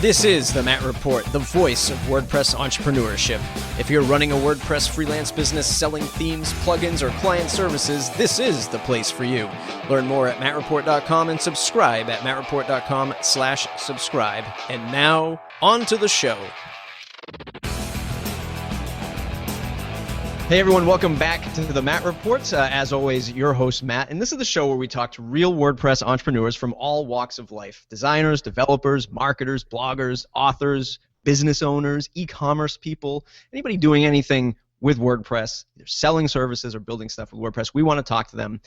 This is the Matt Report, the voice of WordPress entrepreneurship. If you're running a WordPress freelance business selling themes, plugins, or client services, this is the place for you. Learn more at mattreport.com and subscribe at mattreport.com/subscribe. And now, on to the show. Hey everyone, welcome back to the Matt Report. As always, your host Matt, and this is the show where we talk to real WordPress entrepreneurs from all walks of life. Designers, developers, marketers, bloggers, authors, business owners, e-commerce people, anybody doing anything with WordPress, either selling services or building stuff with WordPress. We want to talk to them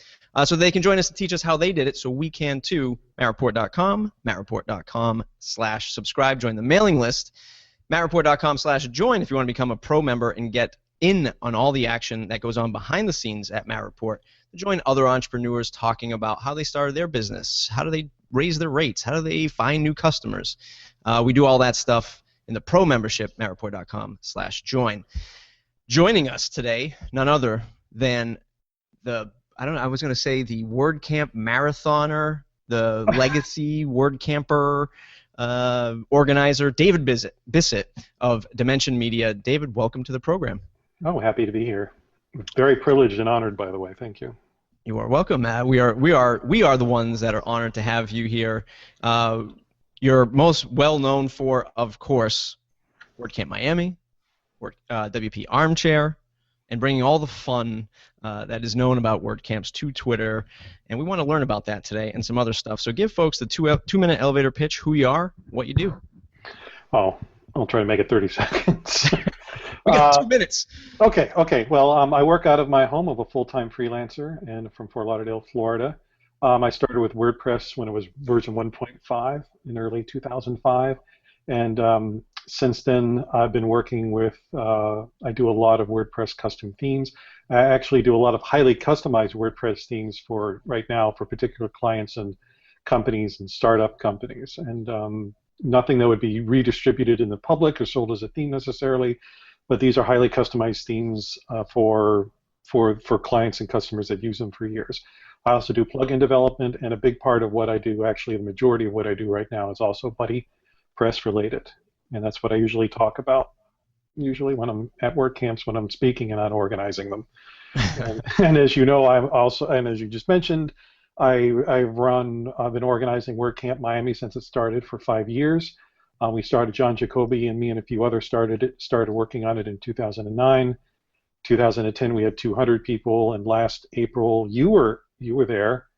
so they can join us and teach us how they did it so we can too. mattreport.com, mattreport.com/subscribe, join the mailing list, mattreport.com/join if you want to become a pro member and get in on all the action that goes on behind the scenes at Matt Report, to join other entrepreneurs talking about how they started their business, how do they raise their rates, how do they find new customers. We do all that stuff in the pro membership, mattreport.com/join. Joining us today, none other than the WordCamp marathoner, the legacy WordCamper organizer, David Bisset of Dimension Media. David, welcome to the program. Oh, happy to be here. Very privileged and honored, by the way. Thank you. You are welcome, Matt. We are the ones that are honored to have you here. You're most well known for, of course, WordCamp Miami, WP Armchair, and bringing all the fun that is known about WordCamps to Twitter. And we want to learn about that today and some other stuff. So give folks the two-minute elevator pitch, who you are, what you do. Oh, I'll try to make it 30 seconds. We got 2 minutes. Okay. Well, I work out of my home of a full-time freelancer and from Fort Lauderdale, Florida. I started with WordPress when it was version 1.5 in early 2005. And since then, I've been working with, I do a lot of WordPress custom themes. I actually do a lot of highly customized WordPress themes right now for particular clients and companies and startup companies. And nothing that would be redistributed in the public or sold as a theme necessarily, but these are highly customized themes for clients and customers that use them for years. I also do plugin development, and a big part of what I do, actually the majority of what I do right now, is also BuddyPress related. And that's what I usually talk about, usually when I'm at WordCamps, when I'm speaking and not organizing them. and as you know, and as you just mentioned, I've been organizing WordCamp Miami since it started for 5 years. John Jacoby and me and a few others started working on it in 2009. 2010 we had 200 people, and last April you were there,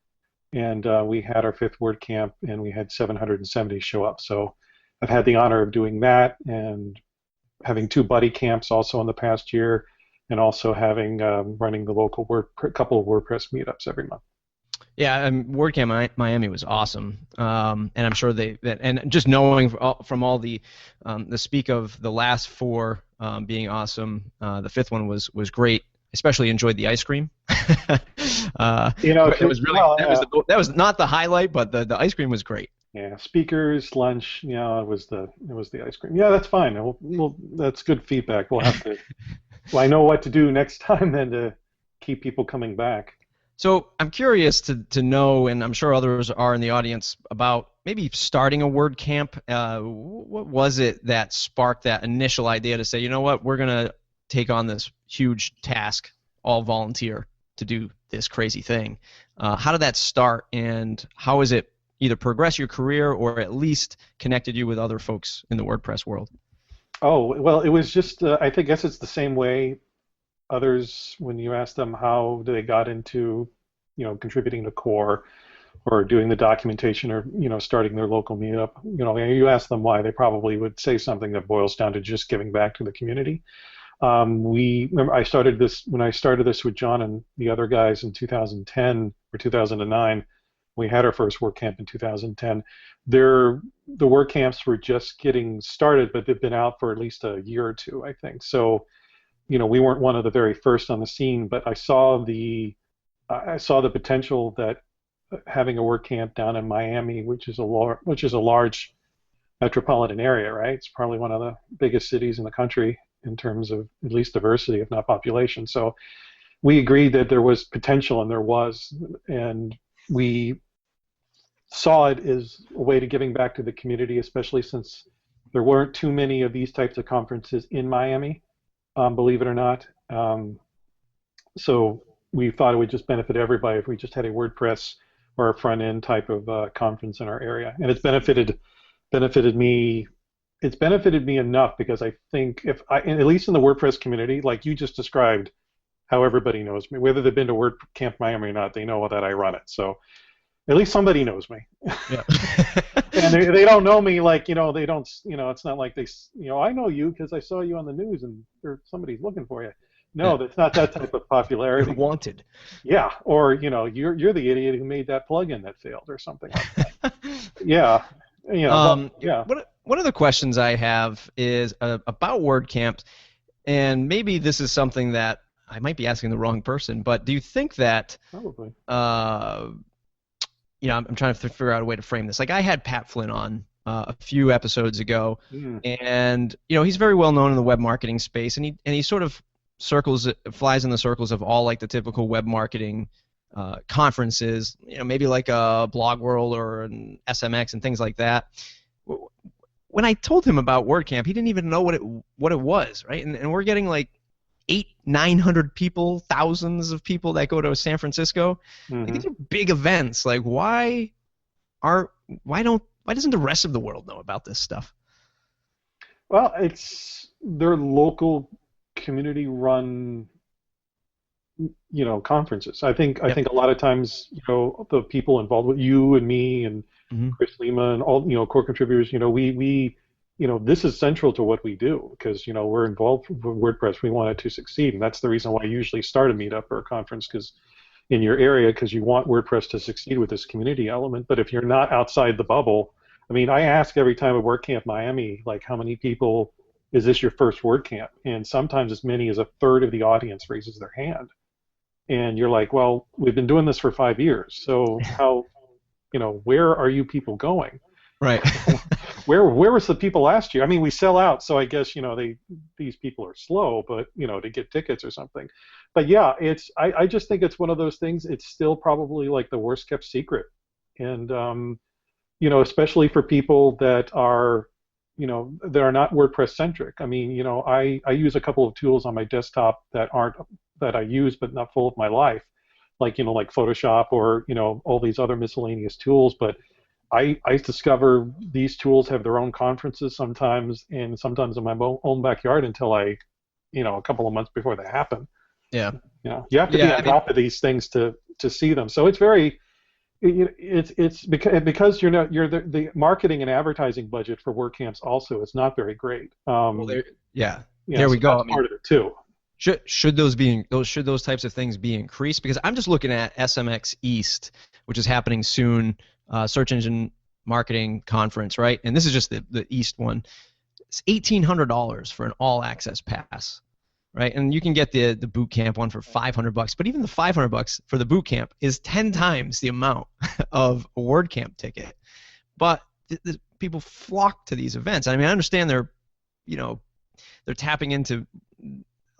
and we had our 5th WordCamp, and we had 770 show up. So I've had the honor of doing that and having 2 BuddyCamps also in the past year, and also having running the local couple of WordPress meetups every month. Yeah, WordCamp Miami was awesome, and I'm sure and just knowing from all the speak of the last 4 being awesome, the 5th one was great. Especially enjoyed the ice cream. It was really that was not the highlight, but the ice cream was great. Yeah, speakers, lunch. It was the ice cream. Yeah, that's fine. That's good feedback. We'll have to. Well, I know what to do next time then to keep people coming back. So I'm curious to know, and I'm sure others are in the audience, about maybe starting a WordCamp. What was it that sparked that initial idea to say, you know what, we're gonna take on this huge task, all volunteer, to do this crazy thing? How did that start, and how has it either progressed your career or at least connected you with other folks in the WordPress world? Oh, well, it was just, I guess it's the same way others, when you ask them how they got into, contributing to core or doing the documentation or, starting their local meetup, you ask them why, they probably would say something that boils down to just giving back to the community. When I started this with John and the other guys in 2010 or 2009, we had our first WordCamp in 2010. The WordCamps were just getting started, but they've been out for at least a year or 2, I think. So, we weren't one of the very first on the scene, but I saw the potential that having a WordCamp down in Miami, which is a large metropolitan area, right? It's probably one of the biggest cities in the country in terms of at least diversity, if not population. So we agreed that there was potential, and there was, and we saw it as a way to giving back to the community, especially since there weren't too many of these types of conferences in Miami, believe it or not. So we thought it would just benefit everybody if we just had a WordPress or a front end type of conference in our area, and it's benefited me. It's benefited me enough because I think if I, at least in the WordPress community, like you just described, how everybody knows me, whether they've been to WordCamp Miami or not, they know that I run it. So at least somebody knows me. Yeah. And they don't know me like, they don't, it's not like I know you because I saw you on the news and somebody's looking for you. No, that's not that type of popularity. You're wanted. Yeah, or you're the idiot who made that plugin that failed or something like that. Yeah, yeah. One of the questions I have is about WordCamps, and maybe this is something that I might be asking the wrong person, but do you think that Probably. I'm trying to figure out a way to frame this. Like I had Pat Flynn on a few episodes ago, and he's very well known in the web marketing space, and he sort of flies in the circles of all like the typical web marketing conferences, maybe like a Blog World or an SMX and things like that. When I told him about WordCamp, he didn't even know what it was, right? And we're getting like 800-900 people, thousands of people that go to San Francisco. Like, these are big events. Like why doesn't the rest of the world know about this stuff? Well, they're local community-run, conferences. I think a lot of times, the people involved with you and me and Chris Lima and all, core contributors, we this is central to what we do because, we're involved with WordPress. We want it to succeed, and that's the reason why I usually start a meetup or a conference because in your area because you want WordPress to succeed with this community element. But if you're not outside the bubble, I mean, I ask every time at WordCamp Miami, like, how many people is this your first WordCamp? And sometimes as many as a third of the audience raises their hand. And you're like, well, we've been doing this for 5 years, so how, where are you people going? Right. Where was the people last year? I mean, we sell out, so I guess these people are slow, but to get tickets or something. But yeah, I just think it's one of those things. It's still probably like the worst kept secret, and especially for people that are that are not WordPress centric. I mean, I use a couple of tools on my desktop that I use but not full of my life, like Photoshop or all these other miscellaneous tools. But I discover these tools have their own conferences sometimes, and sometimes in my own backyard until a couple of months before they happen. Yeah. You have to be on top of these things to see them. So it's very. It's because you're the marketing and advertising budget for WordCamps also is not very great. There we go. That's part of it too. Should those types of things be increased? Because I'm just looking at SMX East, which is happening soon, search engine marketing conference, right? And this is just the East one. It's $1,800 for an all access pass. Right, and you can get the boot camp one for $500, but even the $500 for the boot camp is 10 times the amount of a WordCamp ticket. But the people flock to these events. I mean, I understand they're tapping into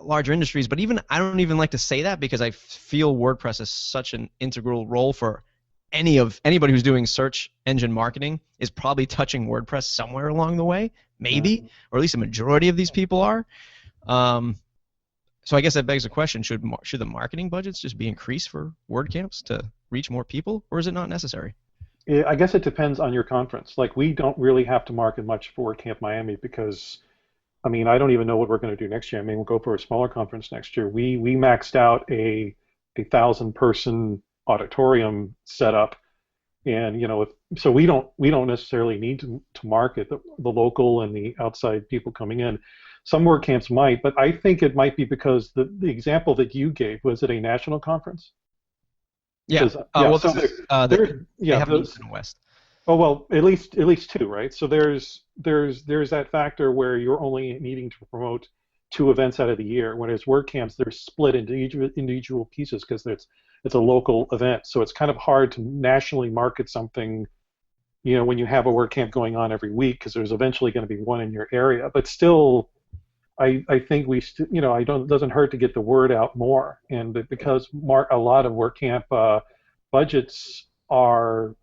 larger industries, but I don't even like to say that because I feel WordPress is such an integral role for anybody who's doing search engine marketing is probably touching WordPress somewhere along the way, maybe, or at least a majority of these people are. So I guess that begs the question: should the marketing budgets just be increased for WordCamps to reach more people, or is it not necessary? I guess it depends on your conference. Like, we don't really have to market much for WordCamp Miami because, I mean, I don't even know what we're going to do next year. I mean, we'll go for a smaller conference next year. We maxed out a 1,000-person auditorium setup, and so we don't necessarily need to market the local and the outside people coming in. Some WordCamps might, but I think it might be because the example that you gave, was it a national conference? Yeah. They have East and West. Oh well, at least two, right? So there's that factor where you're only needing to promote 2 events out of the year, whereas WordCamps they're split into individual pieces because it's a local event. So it's kind of hard to nationally market something, when you have a WordCamp going on every week, because there's eventually going to be one in your area. But still, I think it doesn't hurt to get the word out more, and because a lot of WordCamp budgets are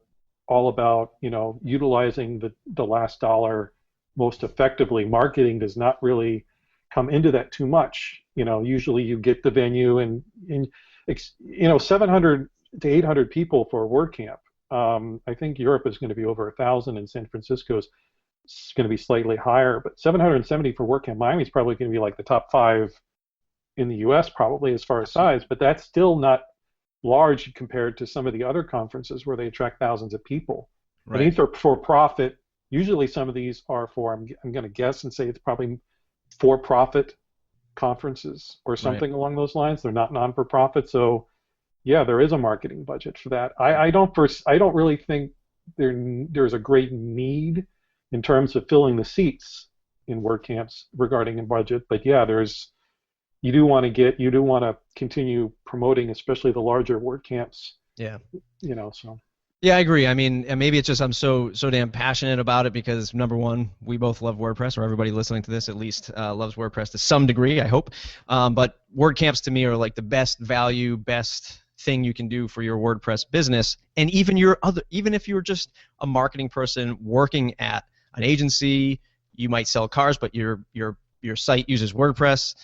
all about utilizing the last dollar most effectively. Marketing does not really come into that too much. Usually you get the venue and 700 to 800 people for a WordCamp. I think Europe is going to be over 1,000, and San Francisco is going to be slightly higher. But 770 for WordCamp Miami is probably going to be like the top 5 in the U.S. probably as far as size. But that's still not large compared to some of the other conferences where they attract thousands of people. Right. And these are for profit. Usually some of these are for, I'm going to guess and say it's probably for-profit conferences or something along those lines. They're not non-for-profit, so yeah, there is a marketing budget for that. I don't really think there's a great need in terms of filling the seats in WordCamps regarding a budget, but yeah, you do want to continue promoting, especially the larger WordCamps. Yeah. So. Yeah, I agree. I mean, and maybe it's just I'm so damn passionate about it because, number one, we both love WordPress, or everybody listening to this at least loves WordPress to some degree, I hope. But WordCamps to me are like the best value, best thing you can do for your WordPress business. And even if you're just a marketing person working at an agency, you might sell cars, but your site uses WordPress.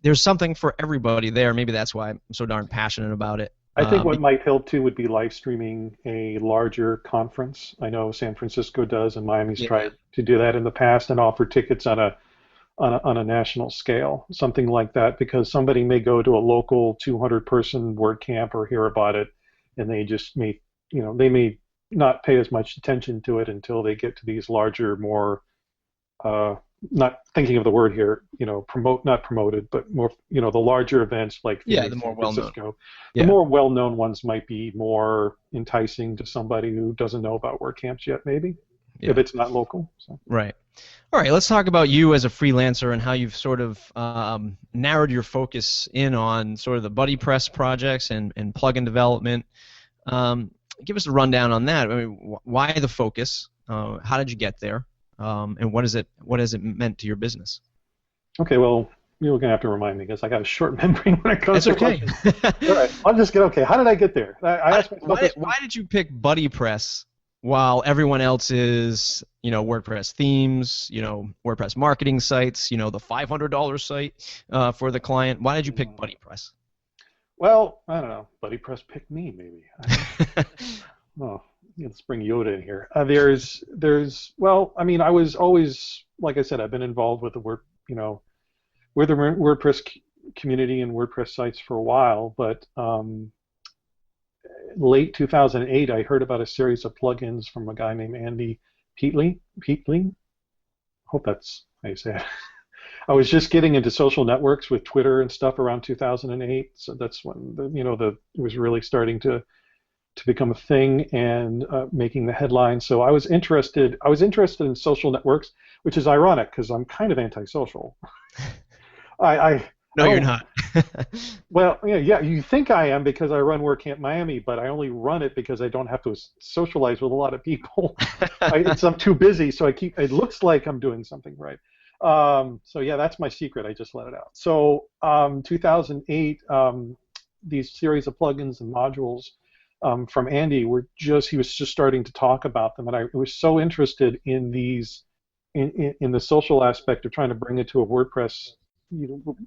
There's something for everybody there. Maybe that's why I'm so darn passionate about it. I think what might help too would be live streaming a larger conference. I know San Francisco does, and Miami's tried to do that in the past and offer tickets on a national scale, something like that, because somebody may go to a local 200-person WordCamp or hear about it, and they just may not pay as much attention to it until they get to these larger, more not thinking of the word here, not promoted, but more, the larger events like the more well-known. The more well-known ones might be more enticing to somebody who doesn't know about WordCamps yet, maybe, if it's not local. So. Right. All right, let's talk about you as a freelancer and how you've sort of narrowed your focus in on sort of the BuddyPress projects and plugin development. Give us a rundown on that. I mean, why the focus? How did you get there? And what has it meant to your business? Okay, well, you're going to have to remind me because I got a short memory when it comes to questions. All right, I'll just get okay. How did I get there? Why did you pick BuddyPress while everyone else is, WordPress themes, WordPress marketing sites, the $500 site for the client? Why did you pick BuddyPress? Well, I don't know. BuddyPress picked me, maybe. Oh. Let's bring Yoda in here. Well, I mean, I was always, like I said, I've been involved with the WordPress community and WordPress sites for a while, but late 2008, I heard about a series of plugins from a guy named Andy Peatling. Hope that's how you say it. I was just getting into social networks with Twitter and stuff around 2008, so that's when it was really starting to become a thing and making the headlines. So I was interested in social networks, which is ironic because I'm kind of antisocial. No, you're not. Well, yeah, you think I am because I run WordCamp Miami, but I only run it because I don't have to socialize with a lot of people. I'm too busy, so it looks like I'm doing something right. So yeah, that's my secret. I just let it out. So 2008, these series of plugins and modules from Andy he was just starting to talk about them, and I was so interested in these in the social aspect of trying to bring it to a WordPress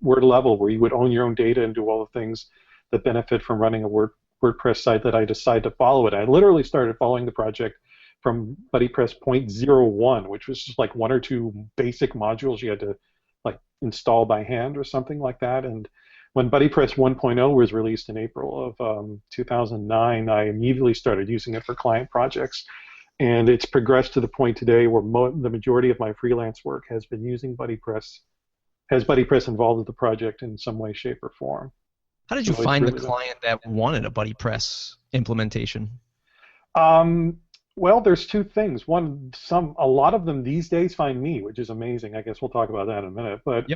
word level where you would own your own data and do all the things that benefit from running a WordPress site that I decided to follow it. I literally started following the project from BuddyPress 0.01, which was just like one or two basic modules you had to like install by hand or something like that. And when BuddyPress 1.0 was released in April of 2009, I immediately started using it for client projects. And it's progressed to the point today where the majority of my freelance work has been using BuddyPress, has BuddyPress involved with the project in some way, shape, or form. How did you find the client that wanted a BuddyPress implementation? Well, there's two things. One, a lot of them these days find me, which is amazing. I guess we'll talk about that in a minute. But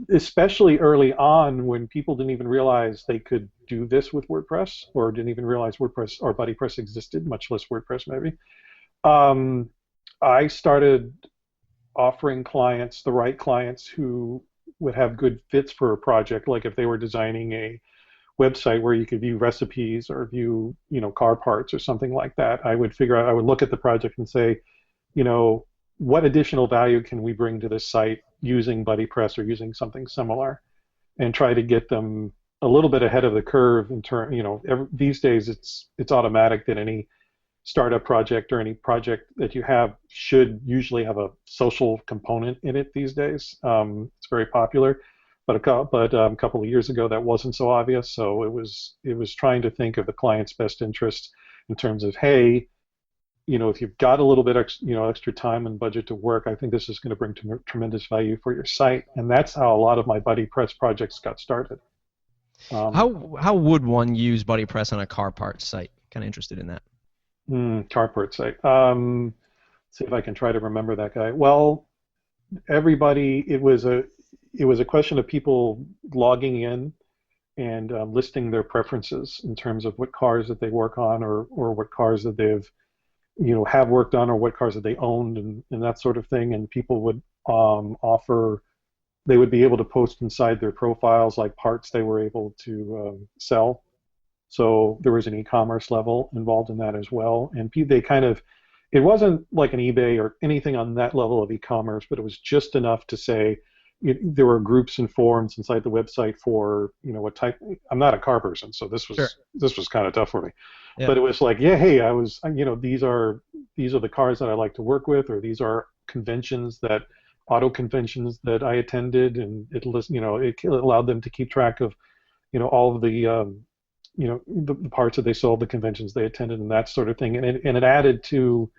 especially early on, when people didn't even realize they could do this with WordPress, or didn't even realize WordPress or BuddyPress existed, much less WordPress maybe, I started offering clients, the right clients who would have good fits for a project, like if they were designing a website where you could view recipes or view, car parts or something like that. I would look at the project and say, you know, what additional value can we bring to this site using BuddyPress or using something similar, and try to get them a little bit ahead of the curve in term, these days it's automatic that any startup project or any project that you have should usually have a social component in it these days. It's very popular, but a couple of years ago that wasn't so obvious. So it was trying to think of the client's best interest in terms of, hey, if you've got a little bit extra time and budget to work, I think this is going to bring tremendous value for your site, and that's how a lot of my BuddyPress projects got started. How would one use BuddyPress on a car parts site? Kind of interested in that. Car parts site. See if I can try to remember that guy. Well, everybody. It was a question of people logging in and listing their preferences in terms of what cars that they work on, or what cars that they've have worked on, or what cars that they owned, and that sort of thing. And people would they would be able to post inside their profiles like parts they were able to sell. So there was an e-commerce level involved in that as well. And it wasn't like an eBay or anything on that level of e-commerce, but it was just enough to say there were groups and forums inside the website for what type. I'm not a car person, so this was kind of tough for me. Yeah. But it was like, yeah, hey, these are the cars that I like to work with, or these are auto conventions that I attended, and it allowed them to keep track of all of the the parts that they sold, the conventions they attended, and that sort of thing. And it added to,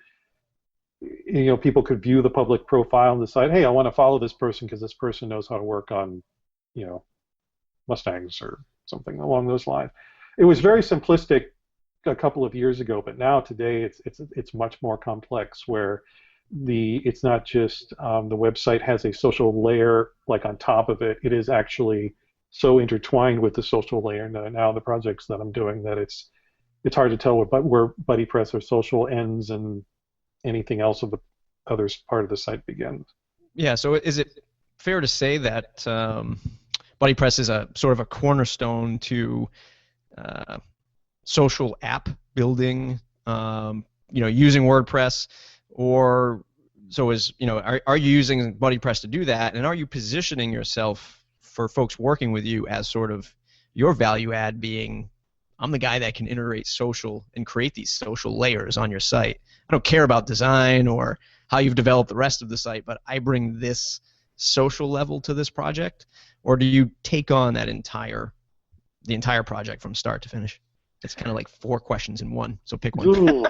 people could view the public profile and decide, hey, I want to follow this person because this person knows how to work on, Mustangs or something along those lines. It was very simplistic a couple of years ago, but now today it's much more complex, where it's not just the website has a social layer like on top of it. It is actually so intertwined with the social layer now the projects that I'm doing that it's hard to tell where BuddyPress or social ends and anything else of the other part of the site begins. Yeah, so is it fair to say that BuddyPress is a sort of a cornerstone to social app building, using WordPress, or so are you using BuddyPress to do that, and are you positioning yourself for folks working with you as sort of your value add being, I'm the guy that can integrate social and create these social layers on your site. I don't care about design or how you've developed the rest of the site, but I bring this social level to this project? Or do you take on the entire project from start to finish? It's kind of like 4 questions in one, so pick one.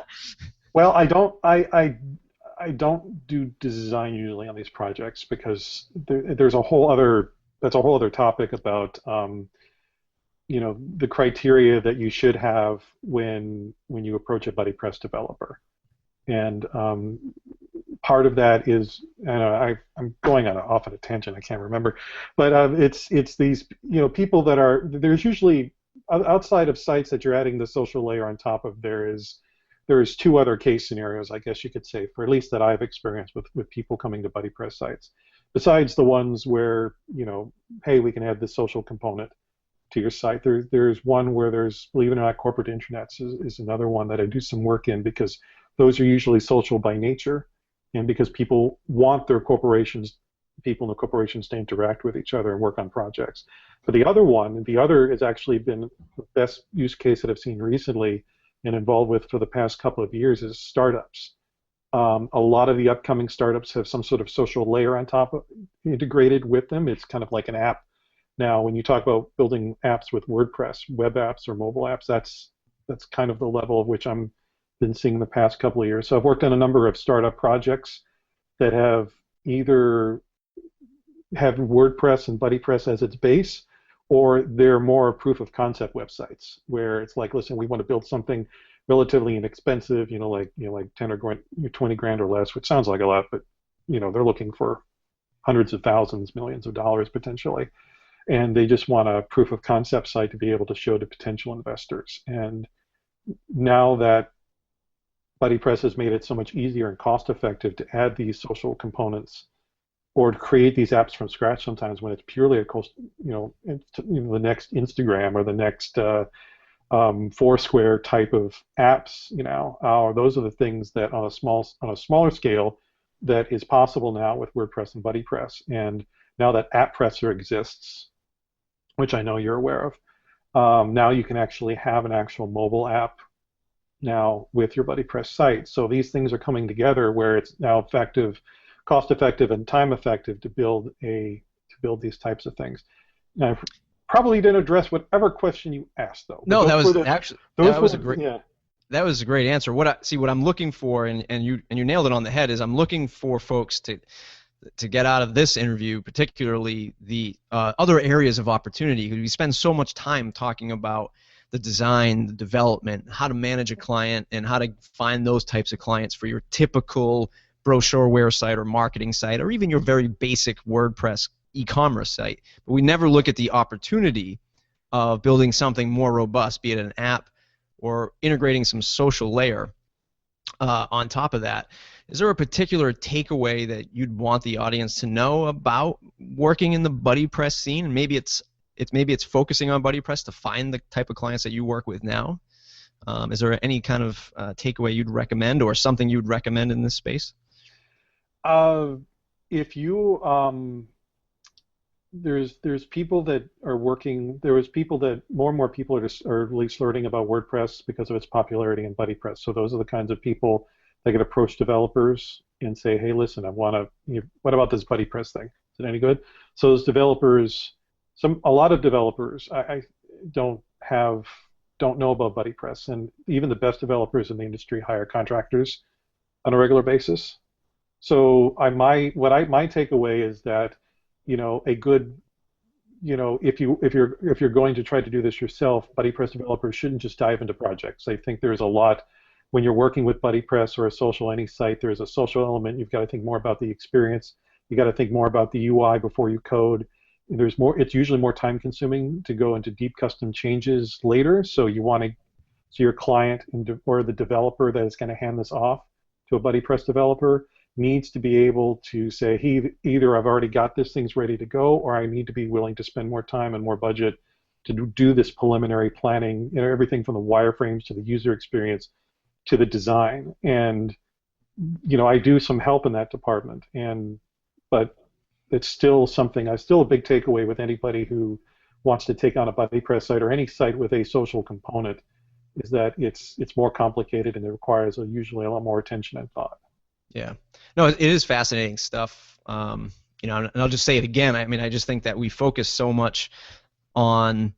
Well, I don't do design usually on these projects, because there's a whole other topic about the criteria that you should have when you approach a BuddyPress developer. And part of that is, I'm going off on a tangent, I can't remember, but it's these people that there's usually, outside of sites that you're adding the social layer on top of, there is 2 other case scenarios, I guess you could say, for at least that I've experienced with people coming to BuddyPress sites. Besides the ones where, hey, we can add the social component to your site, there's one where there's, believe it or not, corporate intranets is another one that I do some work in, because those are usually social by nature, and because people want people in the corporations to interact with each other and work on projects. But the other has actually been the best use case that I've seen recently and involved with for the past couple of years, is startups. A lot of the upcoming startups have some sort of social layer on top integrated with them. It's kind of like an app. Now, when you talk about building apps with WordPress, web apps or mobile apps, that's kind of the level of which I'm been seeing the past couple of years. So I've worked on a number of startup projects that have either have WordPress and BuddyPress as its base, or they're more proof of concept websites where it's like, listen, we want to build something relatively inexpensive, like 10 or 20 grand or less, which sounds like a lot, but they're looking for hundreds of thousands, millions of dollars potentially, and they just want a proof of concept site to be able to show to potential investors. And now that BuddyPress has made it so much easier and cost effective to add these social components, or to create these apps from scratch sometimes when it's purely the next Instagram or the next Foursquare type of apps, those are the things that on a smaller scale that is possible now with WordPress and BuddyPress. And now that AppPresser exists, which I know you're aware of, now you can actually have an actual mobile app now with your BuddyPress site. So these things are coming together where it's now effective, cost effective, and time effective to build these types of things. Now, I probably didn't address whatever question you asked, though. No, that was a great answer. What I'm looking for, and you nailed it on the head, is I'm looking for folks to get out of this interview, particularly the other areas of opportunity. Because we spend so much time talking about the design, the development, how to manage a client, and how to find those types of clients for your typical brochureware site or marketing site, or even your very basic WordPress e-commerce site. But we never look at the opportunity of building something more robust, be it an app or integrating some social layer on top of that. Is there a particular takeaway that you'd want the audience to know about working in the BuddyPress scene? Maybe it's focusing on BuddyPress to find the type of clients that you work with now. Is there any kind of takeaway you'd recommend, or something you'd recommend in this space? If you there's people that are working. There is people that more and more people are at least learning about WordPress because of its popularity in BuddyPress. So those are the kinds of people that can approach developers and say, "Hey, listen, what about this BuddyPress thing? Is it any good?" So those developers, a lot of developers, I don't know about BuddyPress, and even the best developers in the industry hire contractors on a regular basis. So my takeaway is that, if you're going to try to do this yourself, BuddyPress developers shouldn't just dive into projects. I think there's a lot when you're working with BuddyPress or any site. There's a social element. You've got to think more about the experience. You got to think more about the UI before you code. It's usually more time consuming to go into deep custom changes later. So your client or the developer that is going to hand this off to a BuddyPress developer needs to be able to say, either I've already got this thing's ready to go, or I need to be willing to spend more time and more budget to do this preliminary planning, everything from the wireframes to the user experience to the design. And I do some help in that department, but it's still a big takeaway with anybody who wants to take on a BuddyPress site or any site with a social component, is that it's more complicated and it requires usually a lot more attention and thought. Yeah, no, it is fascinating stuff. And I'll just say it again. I mean, I just think that we focus so much on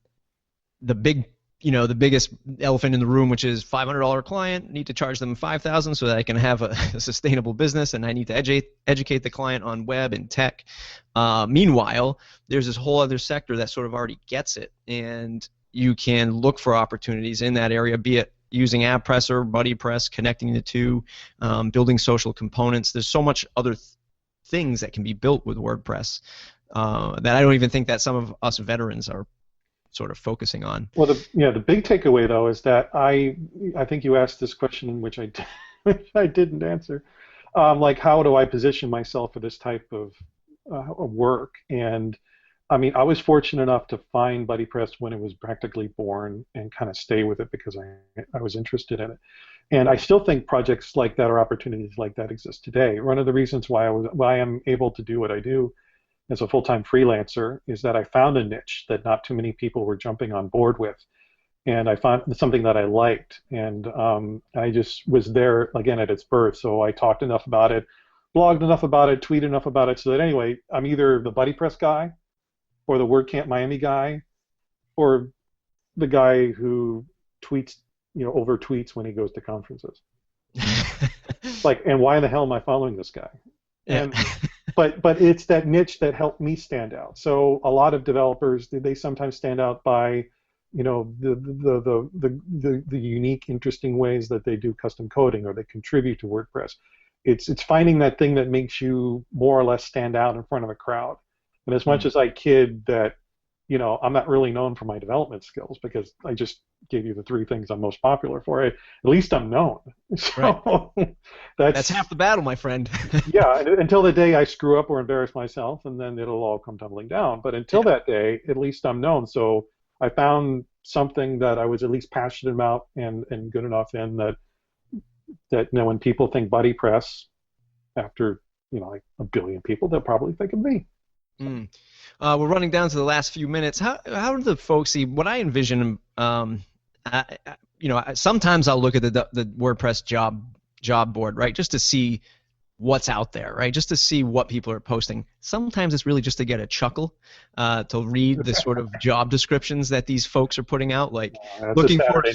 the biggest elephant in the room, which is $500 client. Need to charge them $5,000 so that I can have a sustainable business, and I need to educate the client on web and tech. Meanwhile, there's this whole other sector that sort of already gets it, and you can look for opportunities in that area, be it using AppPresser, BuddyPress, connecting the two, building social components. There's so much other things that can be built with WordPress that I don't even think that some of us veterans are sort of focusing on. Well, the big takeaway though is that I think you asked this question, which I didn't answer. Like, how do I position myself for this type of work? And I mean, I was fortunate enough to find BuddyPress when it was practically born and kind of stay with it because I was interested in it. And I still think projects like that or opportunities like that exist today. One of the reasons why I'm able to do what I do as a full-time freelancer is that I found a niche that not too many people were jumping on board with. And I found something that I liked. And I just was there, again, at its birth. So I talked enough about it, blogged enough about it, tweeted enough about it, so that anyway, I'm either the BuddyPress guy or the WordCamp Miami guy, or the guy who tweets, over tweets when he goes to conferences. And why the hell am I following this guy? Yeah. And, but it's that niche that helped me stand out. So a lot of developers, they sometimes stand out by, the unique, interesting ways that they do custom coding or they contribute to WordPress. It's finding that thing that makes you more or less stand out in front of a crowd. And as much as I kid that, I'm not really known for my development skills because I just gave you the 3 things I'm most popular for, at least I'm known. So right. That's half the battle, my friend. Yeah, until the day I screw up or embarrass myself, and then it'll all come tumbling down. But until that day, at least I'm known. So I found something that I was at least passionate about and good enough in that when people think BuddyPress, after like a billion people, they'll probably think of me. Mm. We're running down to the last few minutes. How do the folks see what I envision? Sometimes I'll look at the WordPress job board, right, just to see what's out there, right, just to see what people are posting. Sometimes it's really just to get a chuckle, to read the sort of job descriptions that these folks are putting out, like looking for a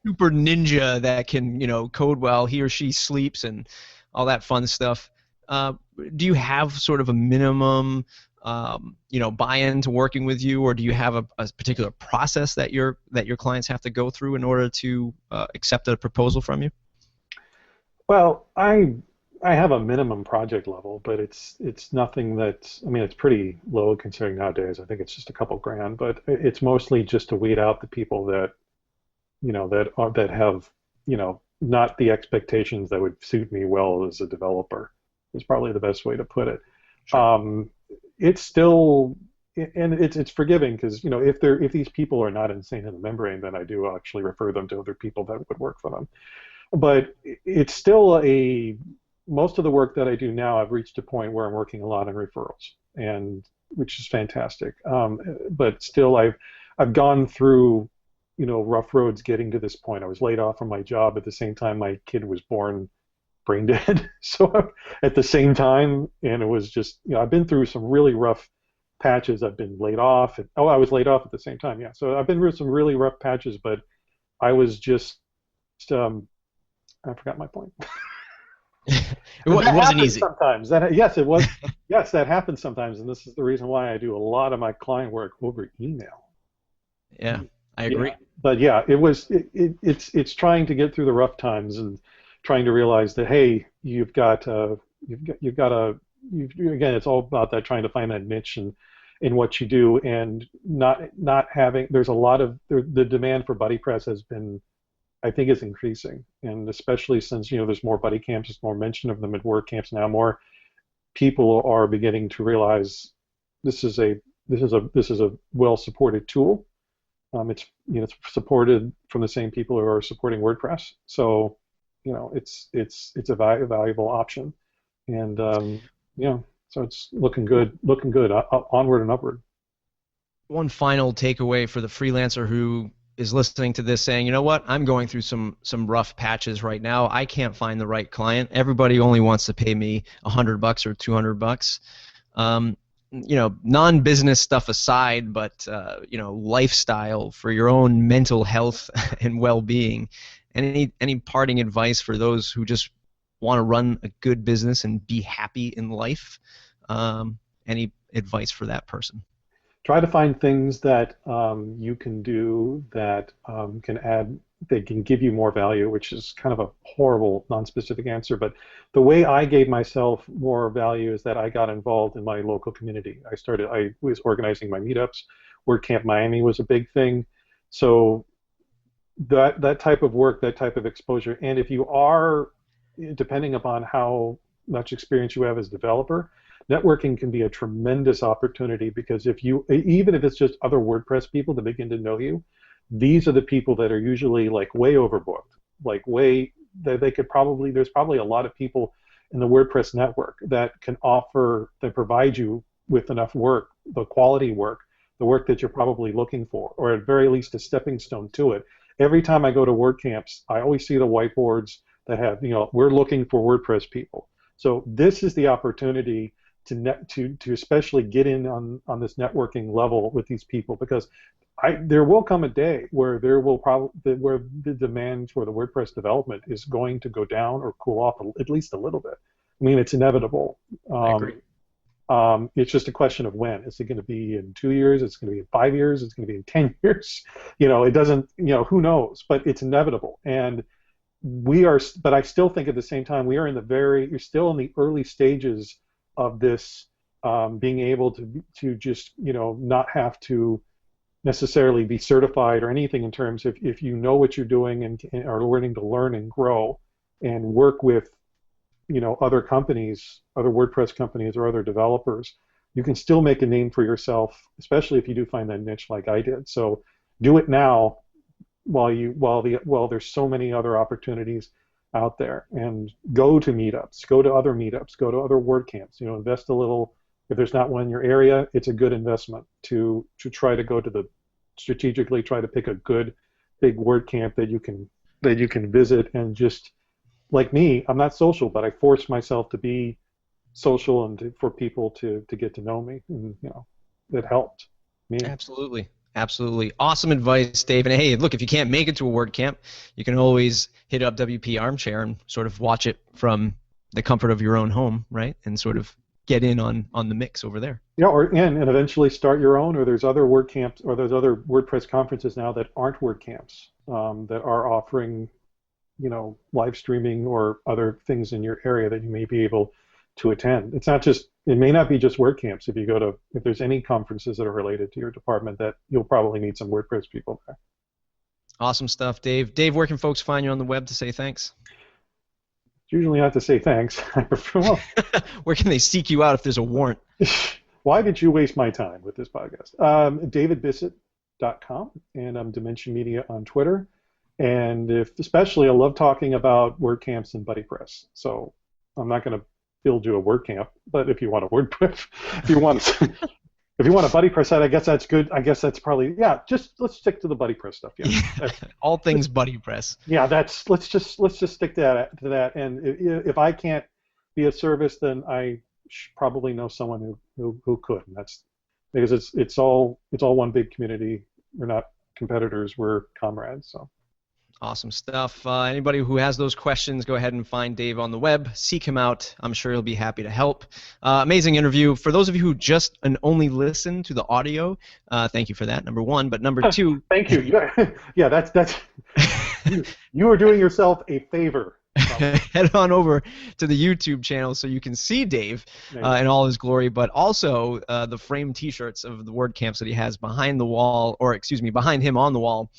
super ninja that can code while he or she sleeps and all that fun stuff. Do you have sort of a minimum buy-in to working with you, or do you have a particular process that your clients have to go through in order to accept a proposal from you? Well, I have a minimum project level, but it's nothing that's, I mean, it's pretty low considering nowadays. I think it's just a couple grand, but it's mostly just to weed out the people that that have not the expectations that would suit me well as a developer. Is probably the best way to put it. Sure. It's still, and it's forgiving because if these people are not insane in the membrane, then I do actually refer them to other people that would work for them. But it's still most of the work that I do now, I've reached a point where I'm working a lot on referrals, and which is fantastic. But still, I've gone through rough roads getting to this point. I was laid off from my job at the same time my kid was born brain dead. So at the same time, and it was just, I've been through some really rough patches. I've been laid off. I was laid off at the same time, yeah. So I've been through some really rough patches, but I was just, I forgot my point. It wasn't easy. Sometimes. Yes, it was. Yes, that happens sometimes, and this is the reason why I do a lot of my client work over email. Yeah, I agree. Yeah. But yeah, it's trying to get through the rough times and trying to realize that, hey, again, it's all about that, trying to find that niche in what you do, and not having, there's a lot of, the demand for BuddyPress has been, I think, is increasing, and especially since there's more BuddyCamps, there's more mention of them at WordCamps now. More people are beginning to realize this is a well supported tool. It's supported from the same people who are supporting WordPress, so it's a valuable option, and so it's looking good, onward and upward. One final takeaway for the freelancer who is listening to this, saying, you know what, I'm going through some rough patches right now. I can't find the right client. Everybody only wants to pay me $100 or $200. Non-business stuff aside, but lifestyle for your own mental health and well-being. Any parting advice for those who just want to run a good business and be happy in life? Any advice for that person? Try to find things that you can do that can give you more value, which is kind of a horrible, non-specific answer. But the way I gave myself more value is that I got involved in my local community. I was organizing my meetups. WordCamp Miami was a big thing. So that type of work, that type of exposure, and if you are, depending upon how much experience you have as a developer, networking can be a tremendous opportunity, because even if it's just other WordPress people that begin to know you, these are the people that are usually like way overbooked, there's probably a lot of people in the WordPress network that provide you with enough work, the quality work, the work that you're probably looking for, or at very least a stepping stone to it. Every time I go to WordCamps, I always see the whiteboards that have, we're looking for WordPress people. So this is the opportunity to especially get in on this networking level with these people, because there will come a day where where the demand for the WordPress development is going to go down or cool off at least a little bit. I mean, it's inevitable. I agree. It's just a question of when. Is it going to be in 2 years? It's going to be in 5 years? It's going to be in 10 years? It doesn't, who knows? But it's inevitable. And but I still think at the same time, you're still in the early stages of this, being able to just, not have to necessarily be certified or anything, in terms of if you know what you're doing and are learning to learn and grow and work with other companies, other WordPress companies or other developers, you can still make a name for yourself, especially if you do find that niche like I did. So do it now while there's so many other opportunities out there, and go to meetups, go to other meetups, go to other WordCamps. Invest a little. If there's not one in your area, it's a good investment to try to go to strategically try to pick a good big WordCamp that you can visit. And just like me, I'm not social, but I force myself to be social and for people to get to know me, and it helped me. Absolutely. Awesome advice, Dave. And hey, look, if you can't make it to a WordCamp, you can always hit up WP Armchair and sort of watch it from the comfort of your own home, right? And sort of get in on the mix over there. Yeah, and eventually start your own, or there's other WordCamps, or there's other WordPress conferences now that aren't WordCamps, that are offering, live streaming or other things in your area that you may be able to attend. It may not be just WordCamps. If there's any conferences that are related to your department, that you'll probably meet some WordPress people there. Awesome stuff, Dave. Dave, where can folks find you on the web to say thanks? Usually not to say thanks. Where can they seek you out if there's a warrant? Why did you waste my time with this podcast? DavidBisset.com, and I'm Dimension Media on Twitter. And especially I love talking about WordCamps and BuddyPress. So I'm not going to build you a WordCamp, but if you want a WordPress, if you want a BuddyPress site, I guess that's good. I guess that's probably, just let's stick to the BuddyPress stuff. Yeah. All things BuddyPress. Yeah, let's just stick to that. And if I can't be of service, then I probably know someone who could. And that's because it's all one big community. We're not competitors, we're comrades. So. Awesome stuff. Anybody who has those questions, go ahead and find Dave on the web. Seek him out. I'm sure he'll be happy to help. Amazing interview. For those of you who just and only listen to the audio, thank you for that, number one. But number two... Thank you. Yeah, that's you are doing yourself a favor. Head on over to the YouTube channel so you can see Dave in all his glory, but also the framed T-shirts of the WordCamps that he has behind the wall, or behind him on the wall.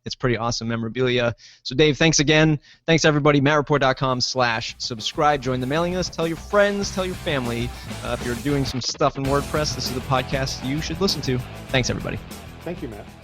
It's pretty awesome memorabilia. So Dave, thanks again. Thanks everybody. MattReport.com/subscribe. Join the mailing list. Tell your friends. Tell your family. If you're doing some stuff in WordPress, this is the podcast you should listen to. Thanks everybody. Thank you, Matt.